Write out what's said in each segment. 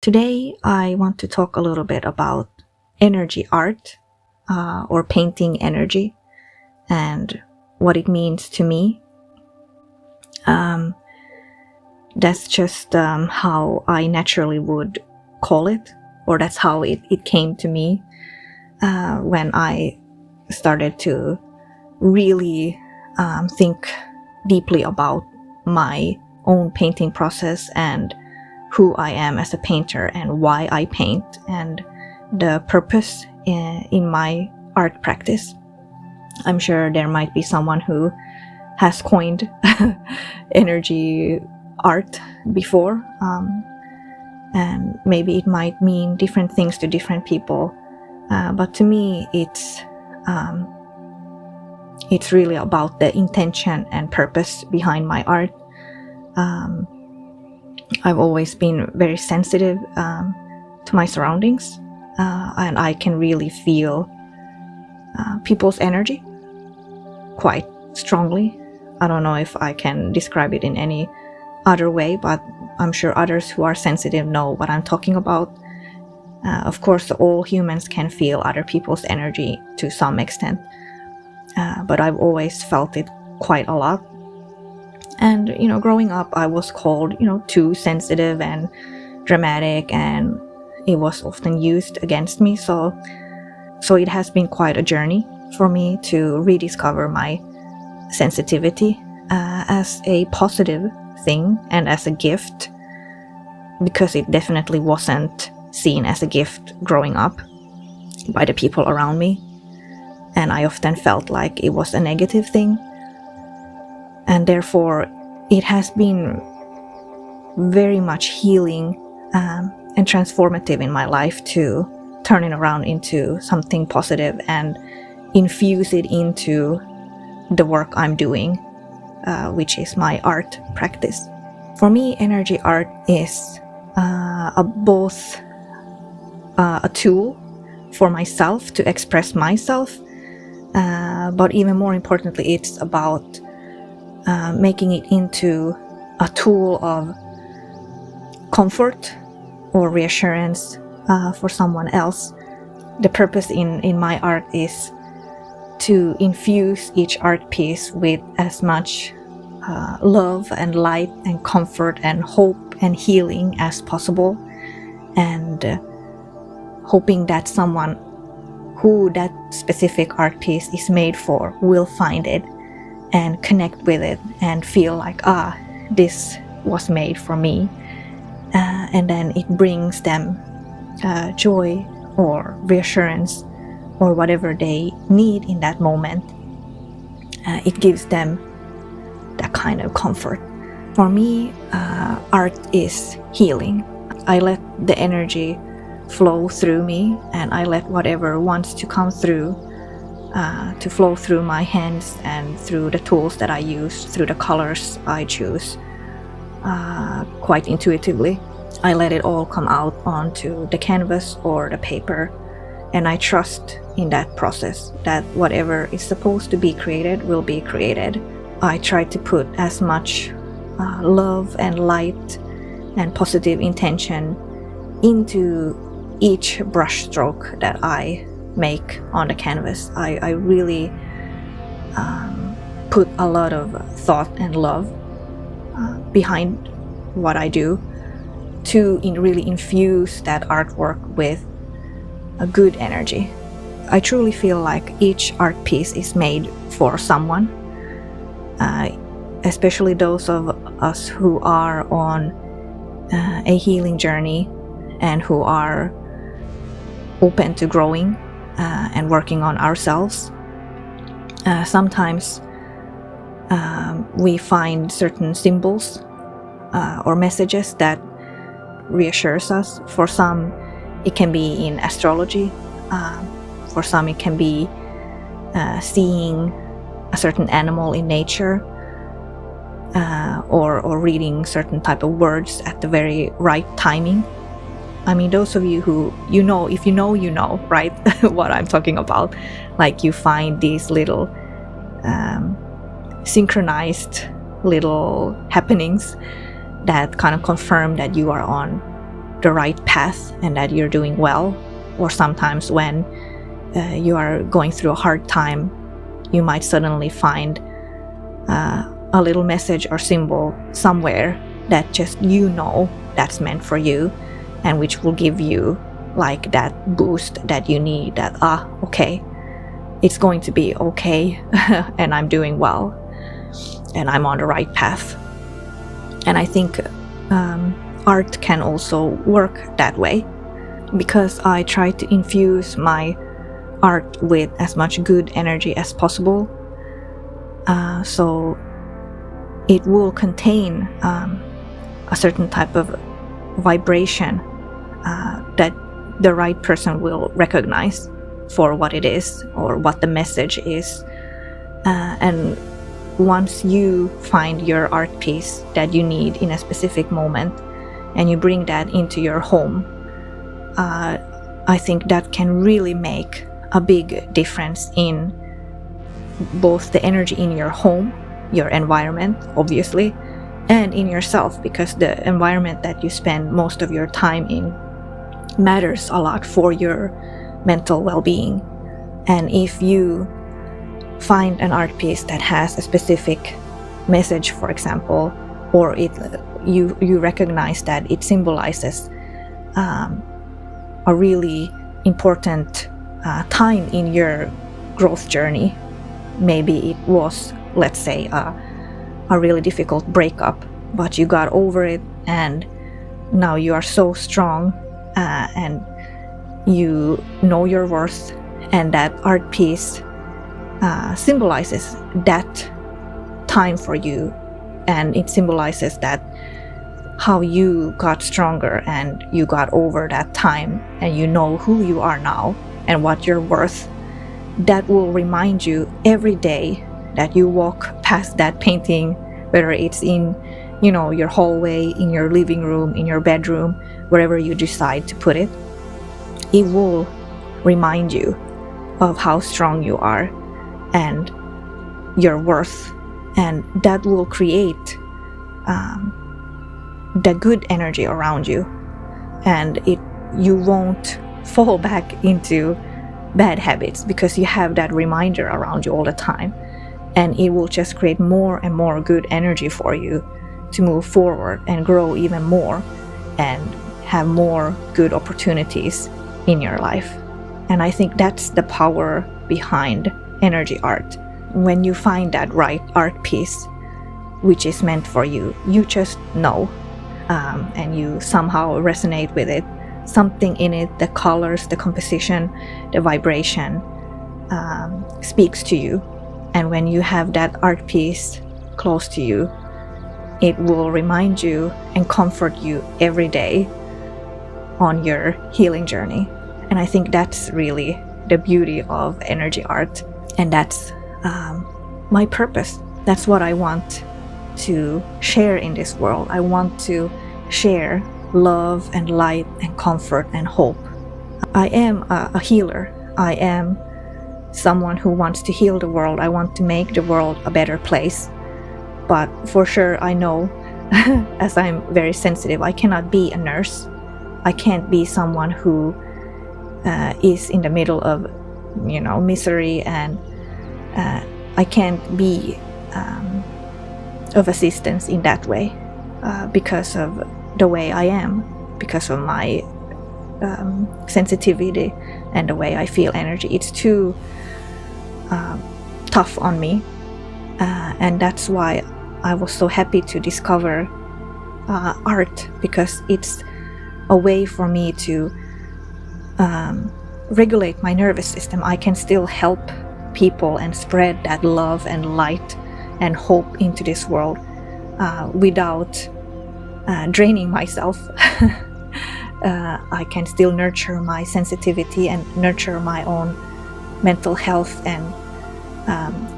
Today, I want to talk a little bit about energy art or painting energy and what it means to me. That's just how I naturally would call it, or that's how it came to me when I started to really think deeply about my own painting process and who I am as a painter and why I paint and the purpose in my art practice. I'm sure there might be someone who has coined energy art before, and maybe it might mean different things to different people, but to me it's really about the intention and purpose behind my art. I've always been very sensitive to my surroundings, and I can really feel people's energy quite strongly. I don't know if I can describe it in any other way, but I'm sure others who are sensitive know what I'm talking about. Of course, all humans can feel other people's energy to some extent, but I've always felt it quite a lot. And, growing up, I was called, too sensitive and dramatic, and it was often used against me. So it has been quite a journey for me to rediscover my sensitivity as a positive thing and as a gift, because it definitely wasn't seen as a gift growing up by the people around me. And I often felt like it was a negative thing. And therefore, it has been very much healing and transformative in my life to turn it around into something positive and infuse it into the work I'm doing, which is my art practice. For me, energy art is both a tool for myself to express myself, but even more importantly, it's about making it into a tool of comfort or reassurance for someone else. The purpose in my art is to infuse each art piece with as much love and light and comfort and hope and healing as possible, and hoping that someone who that specific art piece is made for will find it and connect with it and feel like, this was made for me, and then it brings them joy or reassurance or whatever they need in that moment. It gives them that kind of comfort. For me, art is healing. I let the energy flow through me, and I let whatever wants to come through to flow through my hands and through the tools that I use, through the colors I choose, quite intuitively. I let it all come out onto the canvas or the paper, and I trust in that process that whatever is supposed to be created will be created. I try to put as much love and light and positive intention into each brush stroke that I make on the canvas. I really put a lot of thought and love behind what I do to really infuse that artwork with a good energy. I truly feel like each art piece is made for someone, especially those of us who are on a healing journey and who are open to growing and working on ourselves. Sometimes we find certain symbols or messages that reassures us. For some, it can be in astrology. For some, it can be seeing a certain animal in nature, or reading certain type of words at the very right timing. I mean, those of you who, if you know, right, what I'm talking about. Like, you find these little synchronized little happenings that kind of confirm that you are on the right path and that you're doing well. Or sometimes when you are going through a hard time, you might suddenly find a little message or symbol somewhere that just that's meant for you, and which will give you like that boost that you need, that okay, it's going to be okay, and I'm doing well, and I'm on the right path. And I think art can also work that way, because I try to infuse my art with as much good energy as possible, so it will contain a certain type of vibration that the right person will recognize for what it is, or what the message is. And once you find your art piece that you need in a specific moment, and you bring that into your home, I think that can really make a big difference in both the energy in your home, your environment, obviously, and in yourself, because the environment that you spend most of your time in matters a lot for your mental well-being. And if you find an art piece that has a specific message, for example, or you recognize that it symbolizes a really important time in your growth journey, maybe it was, let's say, a really difficult breakup, but you got over it, and now you are so strong, and you know your worth, and that art piece symbolizes that time for you, and it symbolizes that how you got stronger and you got over that time, and you know who you are now and what you're worth. That will remind you every day that you walk past that painting, whether it's in, your hallway, in your living room, in your bedroom, wherever you decide to put it. It will remind you of how strong you are and your worth, and that will create the good energy around you, and you won't fall back into bad habits because you have that reminder around you all the time, and it will just create more and more good energy for you to move forward and grow even more and have more good opportunities in your life. And I think that's the power behind energy art. When you find that right art piece which is meant for you, you just know, and you somehow resonate with it. Something in it, the colors, the composition, the vibration speaks to you. And when you have that art piece close to you, it will remind you and comfort you every day on your healing journey. And I think that's really the beauty of energy art. And that's my purpose. That's what I want to share in this world. I want to share love and light and comfort and hope. I am a healer. I am someone who wants to heal the world. I want to make the world a better place. But for sure, I know, as I'm very sensitive, I cannot be a nurse. I can't be someone who is in the middle of, misery, and I can't be of assistance in that way because of the way I am, because of my sensitivity and the way I feel energy. It's too tough on me, and that's why I was so happy to discover art, because it's a way for me to regulate my nervous system. I can still help people and spread that love and light and hope into this world without draining myself. I can still nurture my sensitivity and nurture my own mental health and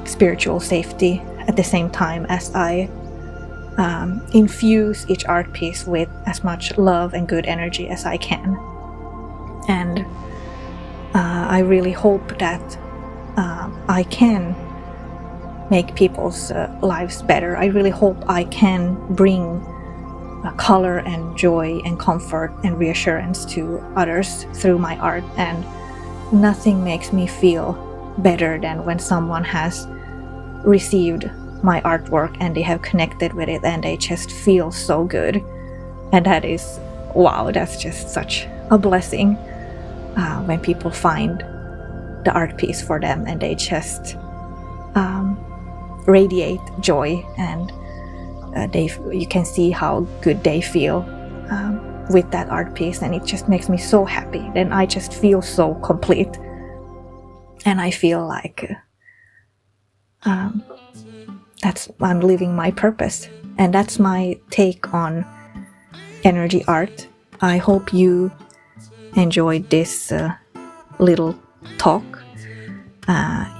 spiritual safety at the same time as I infuse each art piece with as much love and good energy as I can. And I really hope that I can make people's lives better. I really hope I can bring color and joy and comfort and reassurance to others through my art. And nothing makes me feel better than when someone has received my artwork and they have connected with it and they just feel so good. And that is, wow, that's just such a blessing when people find the art piece for them and they just radiate joy, and you can see how good they feel with that art piece, and it just makes me so happy. Then I just feel so complete, and I feel like I'm living my purpose. And that's my take on energy art. I hope you enjoyed this little talk.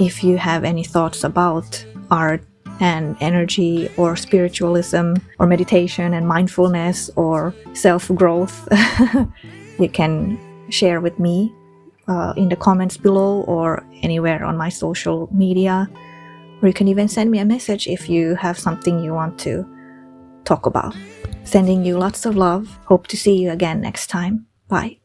If you have any thoughts about art and energy or spiritualism or meditation and mindfulness or self-growth, you can share with me in the comments below or anywhere on my social media, or you can even send me a message if you have something you want to talk about. Sending you lots of love. Hope to see you again next time. Bye.